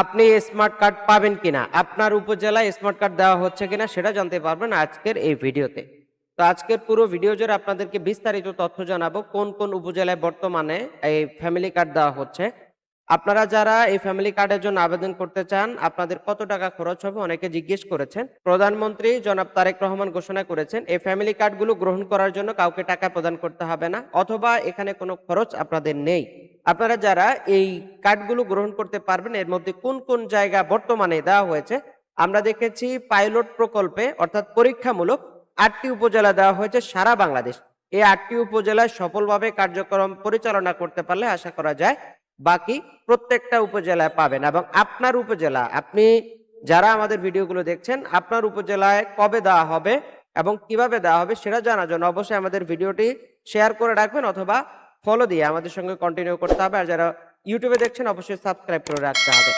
আপনি smart card পাবেন কিনা, আপনার উপজেলায় স্মার্ট কার্ড দেওয়া হচ্ছে কিনা সেটা জানতে পারবেন আজকের এই ভিডিওতে। তো আজকের পুরো ভিডিও জুড়ে আপনাদেরকে বিস্তারিত তথ্য জানাবো কোন কোন উপজেলায় বর্তমানে এই ফ্যামিলি কার্ড দেওয়া হচ্ছে। আপনারা যারা এই ফ্যামিলি কার্ডের জন্য আবেদন করতে চান, আপনাদের কত টাকা খরচ হবে অনেকে জিজ্ঞেস করেছেন। প্রধানমন্ত্রী জনাব তারেক রহমান ঘোষণা করেছেন এই ফ্যামিলি কার্ডগুলো গ্রহণ করার জন্য কাউকে টাকা প্রদান করতে হবে না, অথবা এখানে কোনো খরচ আপনাদের নেই। আপনারা যারা এই কার্ডগুলো গ্রহণ করতে পারবেন, এর মধ্যে কোন কোন জায়গা বর্তমানে দেওয়া হয়েছে আমরা দেখেছি। পাইলট প্রকল্পে অর্থাৎ পরীক্ষামূলক ৮টি উপজেলা দেওয়া হয়েছে সারা বাংলাদেশ। এই ৮টি উপজেলায় সফলভাবে কার্যক্রম পরিচালনা করতে পারলে আশা করা যায় বাকি প্রত্যেকটা উপজেলায় পাবেন। এবং আপনার উপজেলা, আপনি যারা আমাদের ভিডিওগুলো দেখছেন, আপনার উপজেলায় কবে দেওয়া হবে এবং কিভাবে দেওয়া হবে সেটা জানার জন্য অবশ্যই আমাদের ভিডিওটি শেয়ার করে রাখবেন, অথবা ফলো দিয়ে আমাদের সঙ্গে কন্টিনিউ করতে হবে। আর যারা ইউটিউবে দেখছেন অবশ্যই সাবস্ক্রাইব করে রাখতে হবে।